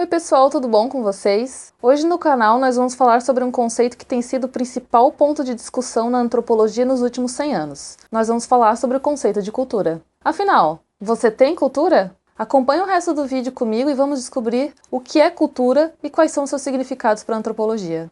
Oi pessoal, tudo bom com vocês? Hoje no canal nós vamos falar sobre um conceito que tem sido o principal ponto de discussão na antropologia nos últimos 100 anos. Nós vamos falar sobre o conceito de cultura. Afinal, você tem cultura? Acompanhe o resto do vídeo comigo e vamos descobrir o que é cultura e quais são seus significados para a antropologia.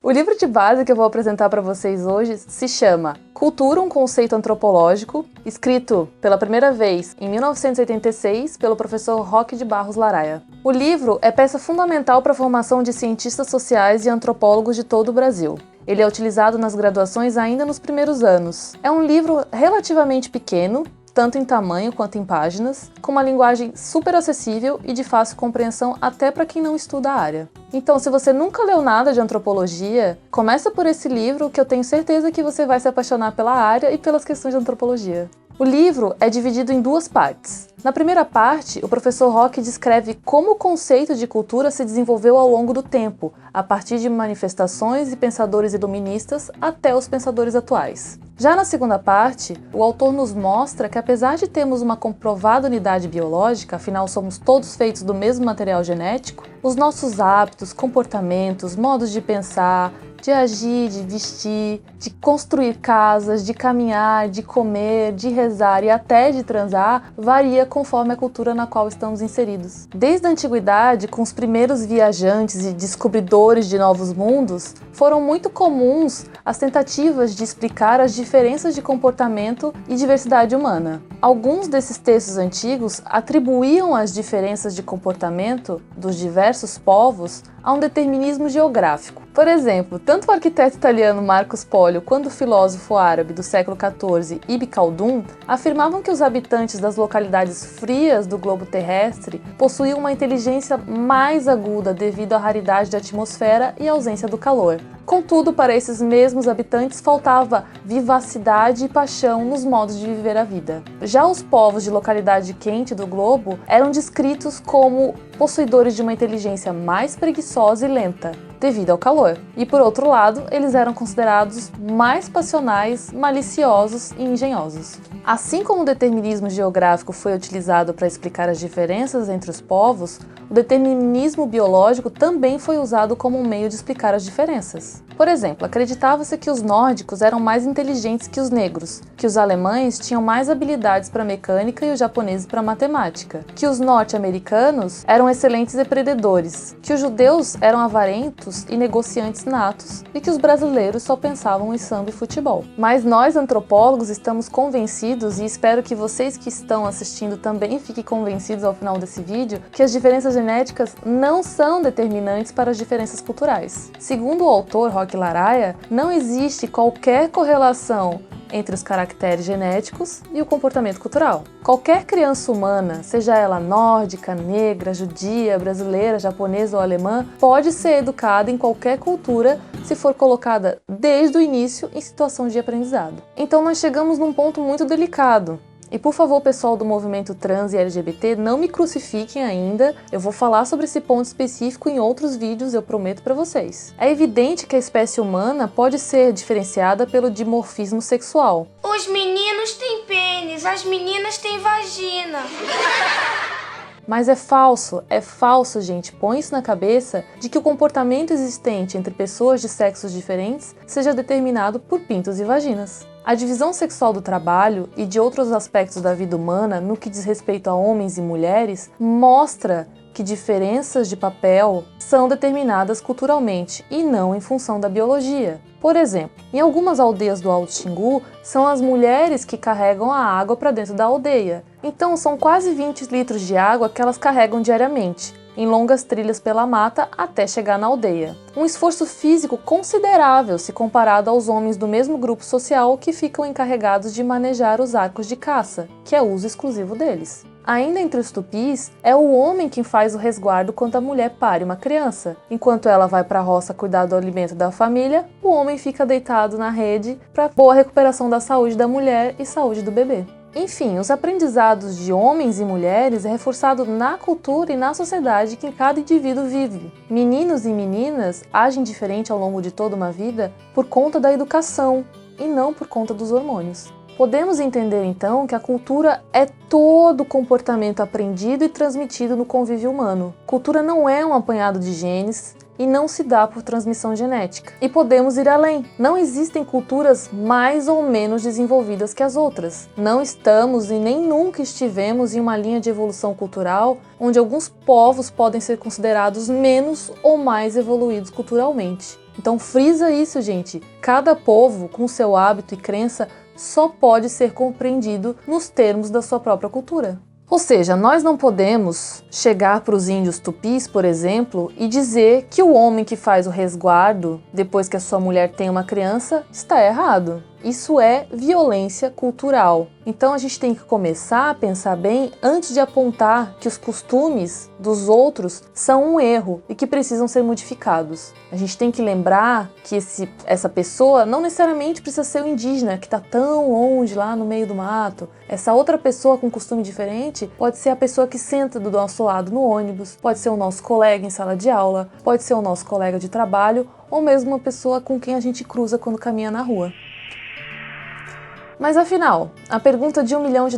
O livro de base que eu vou apresentar para vocês hoje se chama Cultura, um conceito antropológico, escrito pela primeira vez em 1986 pelo professor Roque de Barros Laraia. O livro é peça fundamental para a formação de cientistas sociais e antropólogos de todo o Brasil. Ele é utilizado nas graduações ainda nos primeiros anos. É um livro relativamente pequeno, tanto em tamanho quanto em páginas, com uma linguagem super acessível e de fácil compreensão até para quem não estuda a área. Então, se você nunca leu nada de antropologia, começa por esse livro que eu tenho certeza que você vai se apaixonar pela área e pelas questões de antropologia. O livro é dividido em duas partes. Na primeira parte, o professor Roque descreve como o conceito de cultura se desenvolveu ao longo do tempo, a partir de manifestações e pensadores iluministas até os pensadores atuais. Já na segunda parte, o autor nos mostra que apesar de termos uma comprovada unidade biológica, afinal somos todos feitos do mesmo material genético, os nossos hábitos, comportamentos, modos de pensar, de agir, de vestir, de construir casas, de caminhar, de comer, de rezar e até de transar, varia conforme a cultura na qual estamos inseridos. Desde a antiguidade, com os primeiros viajantes e descobridores de novos mundos, foram muito comuns as tentativas de explicar as diferenças de comportamento e diversidade humana. Alguns desses textos antigos atribuíam as diferenças de comportamento dos diversos povos a um determinismo geográfico. Por exemplo, tanto o arquiteto italiano Marcos Polio quanto o filósofo árabe do século XIV Ibn Khaldun afirmavam que os habitantes das localidades frias do globo terrestre possuíam uma inteligência mais aguda devido à raridade da atmosfera e ausência do calor. Contudo, para esses mesmos habitantes faltava vivacidade e paixão nos modos de viver a vida. Já os povos de localidade quente do globo eram descritos como possuidores de uma inteligência mais preguiçosa e lenta, devido ao calor. E por outro lado, eles eram considerados mais passionais, maliciosos e engenhosos. Assim como o determinismo geográfico foi utilizado para explicar as diferenças entre os povos, o determinismo biológico também foi usado como um meio de explicar as diferenças. Por exemplo, acreditava-se que os nórdicos eram mais inteligentes que os negros, que os alemães tinham mais habilidades para mecânica e os japoneses para matemática, que os norte-americanos eram excelentes depredadores, que os judeus eram avarentos e negociantes natos e que os brasileiros só pensavam em samba e futebol. Mas nós, antropólogos, estamos convencidos, e espero que vocês que estão assistindo também fiquem convencidos ao final desse vídeo, que as diferenças genéticas não são determinantes para as diferenças culturais. Segundo o autor Roque Laraia, não existe qualquer correlação entre os caracteres genéticos e o comportamento cultural. Qualquer criança humana, seja ela nórdica, negra, judia, brasileira, japonesa ou alemã, pode ser educada em qualquer cultura se for colocada desde o início em situação de aprendizado. Então nós chegamos num ponto muito delicado. E por favor, pessoal do movimento trans e LGBT, não me crucifiquem ainda, eu vou falar sobre esse ponto específico em outros vídeos, eu prometo para vocês. É evidente que a espécie humana pode ser diferenciada pelo dimorfismo sexual. Os meninos têm pênis, as meninas têm vagina. Mas é falso, gente, põe isso na cabeça de que o comportamento existente entre pessoas de sexos diferentes seja determinado por pintos e vaginas. A divisão sexual do trabalho e de outros aspectos da vida humana, no que diz respeito a homens e mulheres, mostra que diferenças de papel são determinadas culturalmente e não em função da biologia. Por exemplo, em algumas aldeias do Alto Xingu, são as mulheres que carregam a água para dentro da aldeia. Então são quase 20 litros de água que elas carregam diariamente, em longas trilhas pela mata até chegar na aldeia. Um esforço físico considerável se comparado aos homens do mesmo grupo social que ficam encarregados de manejar os arcos de caça, que é uso exclusivo deles. Ainda entre os tupis, é o homem quem faz o resguardo quando a mulher pare uma criança. Enquanto ela vai para a roça cuidar do alimento da família, o homem fica deitado na rede para boa recuperação da saúde da mulher e saúde do bebê. Enfim, os aprendizados de homens e mulheres é reforçado na cultura e na sociedade que cada indivíduo vive. Meninos e meninas agem diferente ao longo de toda uma vida por conta da educação e não por conta dos hormônios. Podemos entender então que a cultura é todo comportamento aprendido e transmitido no convívio humano. Cultura não é um apanhado de genes e não se dá por transmissão genética. E podemos ir além. Não existem culturas mais ou menos desenvolvidas que as outras. Não estamos e nem nunca estivemos em uma linha de evolução cultural onde alguns povos podem ser considerados menos ou mais evoluídos culturalmente. Então frisa isso, gente. Cada povo, com seu hábito e crença, só pode ser compreendido nos termos da sua própria cultura. Ou seja, nós não podemos chegar para os índios tupis, por exemplo, e dizer que o homem que faz o resguardo depois que a sua mulher tem uma criança está errado. Isso é violência cultural. Então a gente tem que começar a pensar bem antes de apontar que os costumes dos outros são um erro e que precisam ser modificados. A gente tem que lembrar que essa pessoa não necessariamente precisa ser o indígena que está tão longe lá no meio do mato. Essa outra pessoa com costume diferente pode ser a pessoa que senta do nosso lado no ônibus, pode ser o nosso colega em sala de aula, pode ser o nosso colega de trabalho ou mesmo uma pessoa com quem a gente cruza quando caminha na rua. Mas afinal, a pergunta de $1 milhão: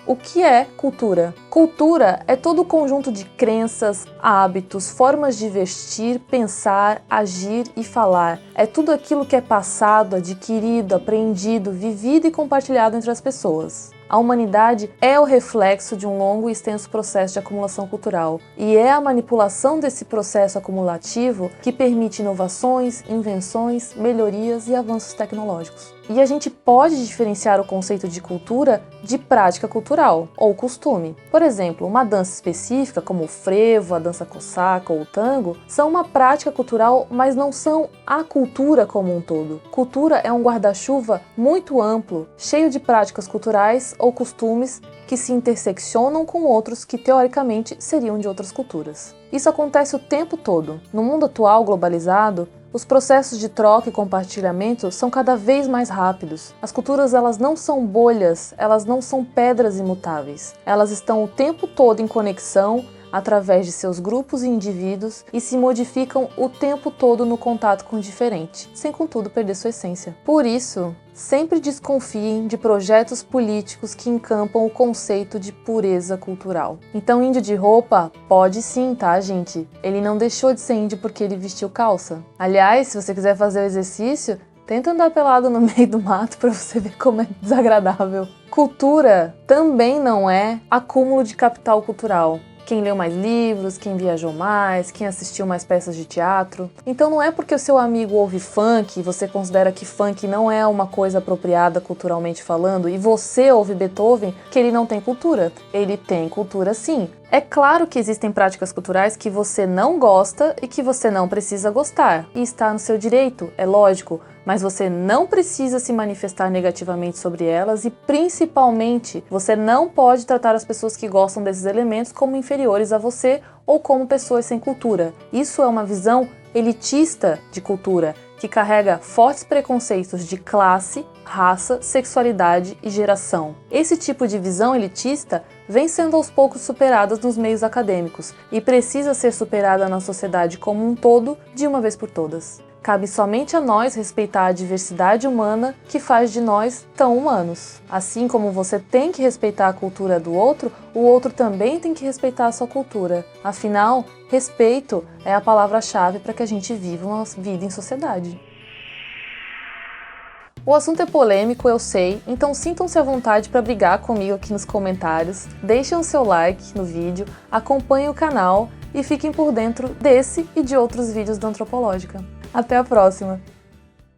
o que é cultura? Cultura é todo o conjunto de crenças, hábitos, formas de vestir, pensar, agir e falar. É tudo aquilo que é passado, adquirido, aprendido, vivido e compartilhado entre as pessoas. A humanidade é o reflexo de um longo e extenso processo de acumulação cultural, e é a manipulação desse processo acumulativo que permite inovações, invenções, melhorias e avanços tecnológicos. E a gente pode diferenciar o conceito de cultura de prática cultural, ou costume. Por exemplo, uma dança específica, como o frevo, a dança cosaca ou o tango, são uma prática cultural, mas não são a cultura como um todo. Cultura é um guarda-chuva muito amplo, cheio de práticas culturais ou costumes que se interseccionam com outros que teoricamente seriam de outras culturas. Isso acontece o tempo todo. No mundo atual globalizado, os processos de troca e compartilhamento são cada vez mais rápidos. As culturas, elas não são bolhas, elas não são pedras imutáveis. Elas estão o tempo todo em conexão através de seus grupos e indivíduos e se modificam o tempo todo no contato com o diferente, sem contudo perder sua essência. Por isso, sempre desconfiem de projetos políticos que encampam o conceito de pureza cultural. Então, índio de roupa pode sim, tá, gente? Ele não deixou de ser índio porque ele vestiu calça. Aliás, se você quiser fazer o exercício, tenta andar pelado no meio do mato para você ver como é desagradável. Cultura também não é acúmulo de capital cultural. Quem leu mais livros, quem viajou mais, quem assistiu mais peças de teatro. Então não é porque o seu amigo ouve funk e você considera que funk não é uma coisa apropriada culturalmente falando e você ouve Beethoven que ele não tem cultura. Ele tem cultura sim. É claro que existem práticas culturais que você não gosta e que você não precisa gostar. E está no seu direito, é lógico. Mas você não precisa se manifestar negativamente sobre elas e, principalmente, você não pode tratar as pessoas que gostam desses elementos como inferiores a você ou como pessoas sem cultura. Isso é uma visão elitista de cultura, que carrega fortes preconceitos de classe, raça, sexualidade e geração. Esse tipo de visão elitista vem sendo aos poucos superada nos meios acadêmicos e precisa ser superada na sociedade como um todo de uma vez por todas. Cabe somente a nós respeitar a diversidade humana que faz de nós tão humanos. Assim como você tem que respeitar a cultura do outro, o outro também tem que respeitar a sua cultura. Afinal, respeito é a palavra-chave para que a gente viva uma vida em sociedade. O assunto é polêmico, eu sei, então sintam-se à vontade para brigar comigo aqui nos comentários, deixem o seu like no vídeo, acompanhem o canal e fiquem por dentro desse e de outros vídeos da Antropológica. Até a próxima!